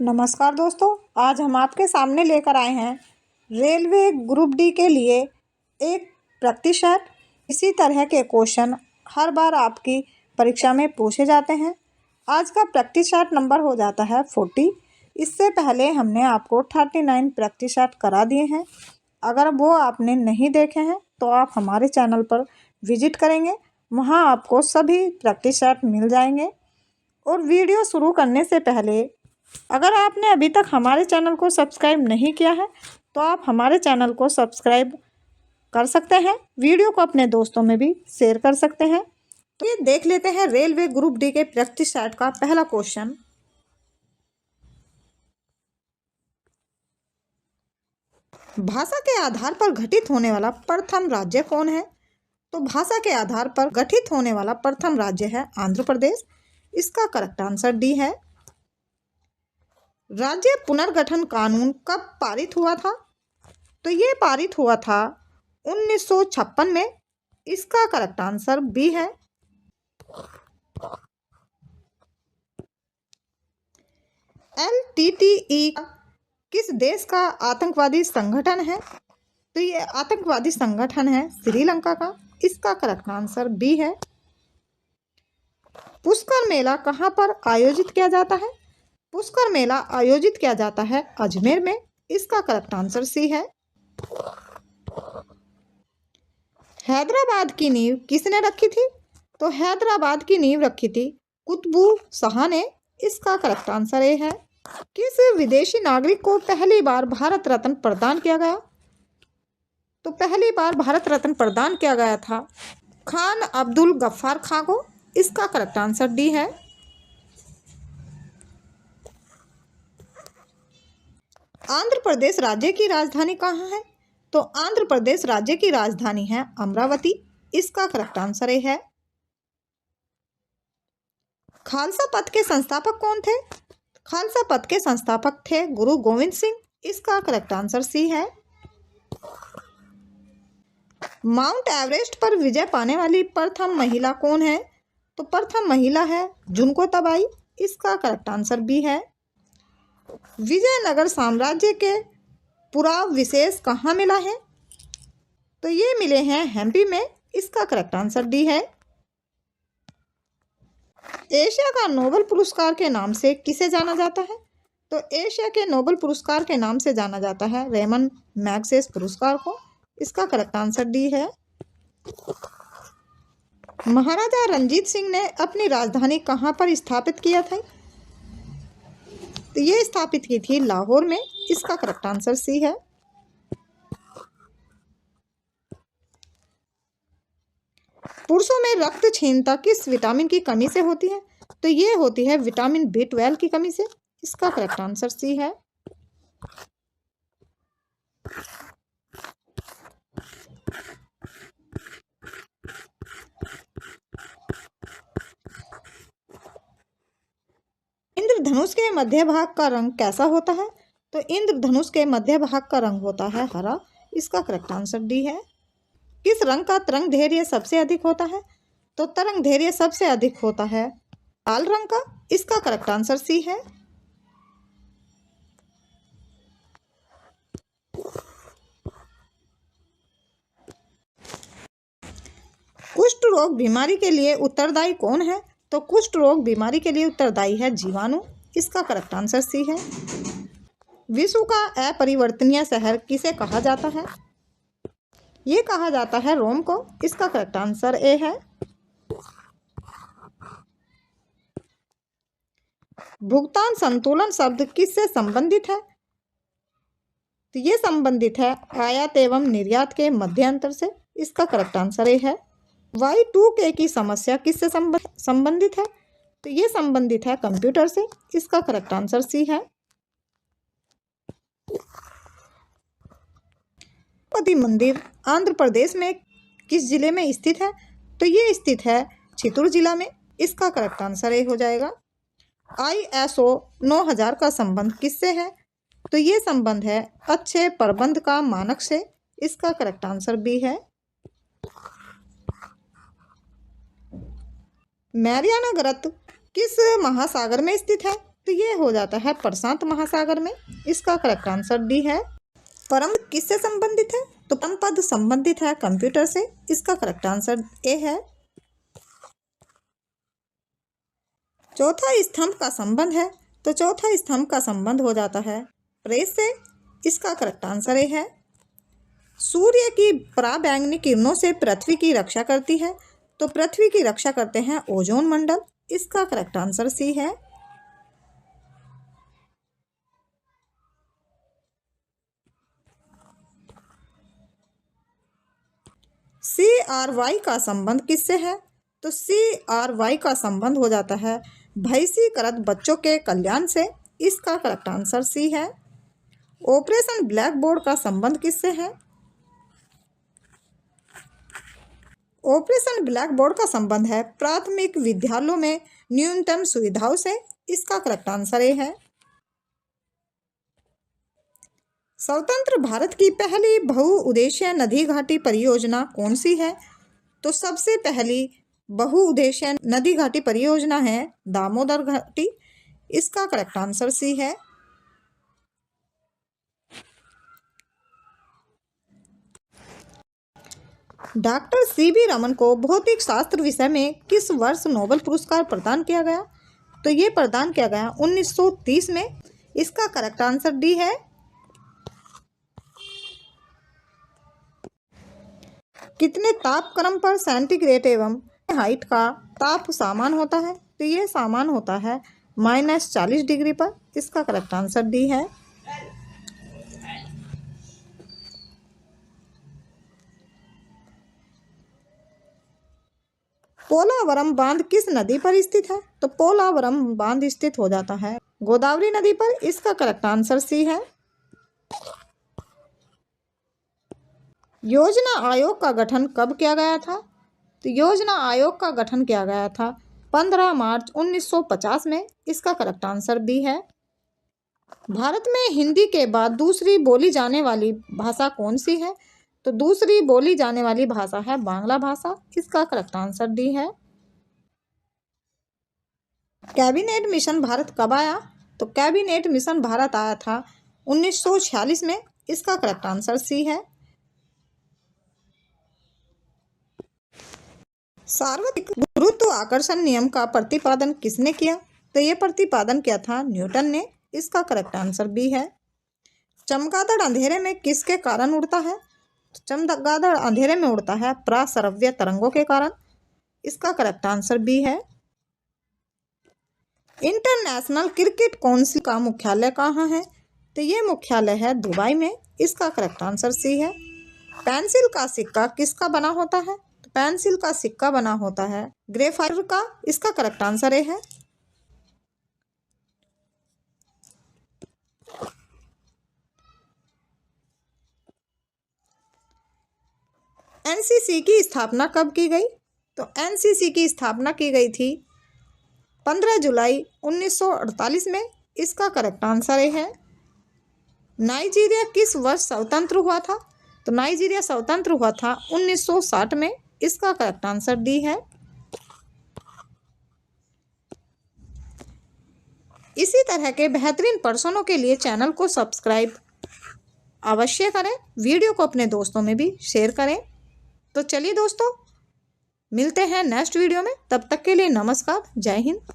नमस्कार दोस्तों, आज हम आपके सामने लेकर आए हैं रेलवे ग्रुप डी के लिए एक प्रतिशत इसी तरह के क्वेश्चन हर बार आपकी परीक्षा में पूछे जाते हैं। आज का प्रतिशत नंबर हो जाता है 40। इससे पहले हमने आपको 39 प्रतिशत करा दिए हैं। अगर वो आपने नहीं देखे हैं तो आप हमारे चैनल पर विजिट करेंगे, वहाँ आपको सभी प्रतिशत मिल जाएंगे। और वीडियो शुरू करने से पहले अगर आपने अभी तक हमारे चैनल को सब्सक्राइब नहीं किया है तो आप हमारे चैनल को सब्सक्राइब कर सकते हैं। वीडियो को अपने दोस्तों में भी शेयर कर सकते हैं। तो ये देख लेते हैं रेलवे ग्रुप डी के प्रैक्टिस सेट का पहला क्वेश्चन। भाषा के आधार पर गठित होने वाला प्रथम राज्य कौन है? तो भाषा के आधार पर गठित होने वाला प्रथम राज्य है आंध्र प्रदेश। इसका करेक्ट आंसर डी है। राज्य पुनर्गठन कानून कब पारित हुआ था? तो ये पारित हुआ था 1956 में। इसका करेक्ट आंसर बी है। LTTE किस देश का आतंकवादी संगठन है? तो ये आतंकवादी संगठन है श्रीलंका का। इसका करेक्ट आंसर बी है। पुष्कर मेला कहाँ पर आयोजित किया जाता है? पुष्कर मेला आयोजित किया जाता है अजमेर में। इसका करेक्ट आंसर सी है। हैदराबाद की नींव किसने रखी थी? तो हैदराबाद की नींव रखी थी कुतुबु शाह ने। इसका करेक्ट आंसर ए है। किस विदेशी नागरिक को पहली बार भारत रत्न प्रदान किया गया? तो पहली बार भारत रत्न प्रदान किया गया था खान अब्दुल गफ्फार खां को। इसका करेक्ट आंसर डी है। आंध्र प्रदेश राज्य की राजधानी कहाँ है? तो आंध्र प्रदेश राज्य की राजधानी है अमरावती। इसका करेक्ट आंसर ए है। खालसा पंथ के संस्थापक कौन थे? खालसा पंथ के संस्थापक थे गुरु गोविंद सिंह। इसका करेक्ट आंसर सी है। माउंट एवरेस्ट पर विजय पाने वाली प्रथम महिला कौन है? तो प्रथम महिला है जुनको तबाई। इसका करेक्ट आंसर बी है। विजयनगर साम्राज्य के पुरावशेष कहाँ मिला है? तो ये मिले हैं हम्पी में। इसका करेक्ट आंसर डी है। एशिया का नोबेल पुरस्कार के नाम से किसे जाना जाता है? तो एशिया के नोबेल पुरस्कार के नाम से जाना जाता है रेमन मैग्सेस पुरस्कार को। इसका करेक्ट आंसर डी है। महाराजा रणजीत सिंह ने अपनी राजधानी कहाँ पर स्थापित किया था? तो ये स्थापित की थी लाहौर में। इसका करेक्ट आंसर सी है। पुरुषों में रक्त क्षीणता किस विटामिन की कमी से होती है? तो ये होती है विटामिन B12 की कमी से। इसका करेक्ट आंसर सी है। इंद्रधनुष के मध्य भाग का रंग कैसा होता है? तो इंद्रधनुष के मध्य भाग का रंग होता है हरा। इसका करेक्ट आंसर डी है। किस रंग का तरंग धैर्य सबसे अधिक होता है? तो तरंग धैर्य सबसे अधिक होता है लाल रंग का। इसका करेक्ट आंसर सी है। कुष्ठ रोग बीमारी के लिए उत्तरदायी कौन है? तो कुष्ठ रोग बीमारी के लिए उत्तरदायी है जीवाणु। इसका करेक्ट आंसर सी है। विश्व का अपरिवर्तनीय शहर किसे कहा जाता है? ये कहा जाता है रोम को। इसका करेक्ट आंसर ए है। भुगतान संतुलन शब्द किससे संबंधित है? तो ये संबंधित है आयात एवं निर्यात के मध्य अंतर से। इसका करेक्ट आंसर ए है। Y2K की समस्या किससे संबंधित है? तो ये संबंधित है कंप्यूटर से। इसका करेक्ट आंसर सी है। तिरुपति मंदिर आंध्र प्रदेश में किस जिले में स्थित है? तो ये स्थित है चित्तूर जिला में। इसका करेक्ट आंसर ए हो जाएगा। ISO 9000 का संबंध किससे है? तो ये संबंध है अच्छे प्रबंध का मानक से। इसका करेक्ट आंसर बी है। मैरियाना गलत किस महासागर में स्थित है? तो ये हो जाता है प्रशांत महासागर में। इसका करेक्ट आंसर डी है। परम किससे संबंधित है? तो परम पद संबंधित है कंप्यूटर से। इसका करेक्ट आंसर ए है। चौथा स्तंभ का संबंध है। तो चौथा स्तंभ का संबंध हो जाता है प्रेस से। इसका करेक्ट आंसर ए है। सूर्य की पराबैंगनी किरणों से पृथ्वी की रक्षा करती है। तो पृथ्वी की रक्षा करते हैं ओजोन मंडल। इसका करेक्ट आंसर सी है। CRY का संबंध किससे है? तो CRY का संबंध हो जाता है बहिष्कृत बच्चों के कल्याण से। इसका करेक्ट आंसर सी है। ऑपरेशन ब्लैक बोर्ड का संबंध किससे है? ऑपरेशन ब्लैक बोर्ड का संबंध है प्राथमिक विद्यालयों में न्यूनतम सुविधाओं से। इसका करेक्ट आंसर ए है। स्वतंत्र भारत की पहली बहुउद्देशीय नदी घाटी परियोजना कौन सी है? तो सबसे पहली बहुउद्देशीय नदी घाटी परियोजना है दामोदर घाटी। इसका करेक्ट आंसर सी है। डॉक्टर CV रमन को भौतिक शास्त्र विषय में किस वर्ष नोबेल पुरस्कार प्रदान किया गया? तो ये प्रदान किया गया 1930 में। इसका करेक्ट आंसर डी है। कितने तापक्रम पर सेंटीग्रेड एवं हाइट का ताप समान होता है? तो ये समान होता है -40 डिग्री पर। इसका करेक्ट आंसर डी है। पोलावरम बांध किस नदी पर स्थित है? तो पोलावरम बांध स्थित हो जाता है गोदावरी नदी पर। इसका करेक्ट आंसर सी है। योजना आयोग का गठन कब किया गया था? तो योजना आयोग का गठन किया गया था 15 मार्च 1950 में। इसका करेक्ट आंसर बी है। भारत में हिंदी के बाद दूसरी बोली जाने वाली भाषा कौन सी है? तो दूसरी बोली जाने वाली भाषा है बांग्ला भाषा। इसका करेक्ट आंसर डी है। कैबिनेट मिशन भारत कब आया? तो कैबिनेट मिशन भारत आया था 1946 में। इसका करेक्ट आंसर सी है। सार्वत्रिक गुरुत्वाकर्षण नियम का प्रतिपादन किसने किया? तो ये प्रतिपादन किया था न्यूटन ने। इसका करेक्ट आंसर बी है। चमगादड़ अंधेरे में किसके कारण उड़ता है? चमगादड़ अंधेरे में उड़ता है प्रासरव्य तरंगों के कारण। इसका करेक्ट आंसर बी है। इंटरनेशनल क्रिकेट काउंसिल का मुख्यालय कहाँ है? तो ये मुख्यालय है दुबई में। इसका करेक्ट आंसर सी है। पेंसिल का सिक्का किसका बना होता है? तो पेंसिल का सिक्का बना होता है ग्रेफाइट का। इसका करेक्ट आंसर ए है। NCC की स्थापना कब की गई? तो NCC की स्थापना की गई थी 15 जुलाई 1948 में। इसका करेक्ट आंसर ए है। नाइजीरिया किस वर्ष स्वतंत्र हुआ था? तो नाइजीरिया स्वतंत्र हुआ था 1960 में। इसका करेक्ट आंसर डी है। इसी तरह के बेहतरीन प्रश्नों के लिए चैनल को सब्सक्राइब अवश्य करें। वीडियो को अपने दोस्तों में भी शेयर करें। तो चलिए दोस्तों, मिलते हैं नेक्स्ट वीडियो में। तब तक के लिए नमस्कार, जय हिंद।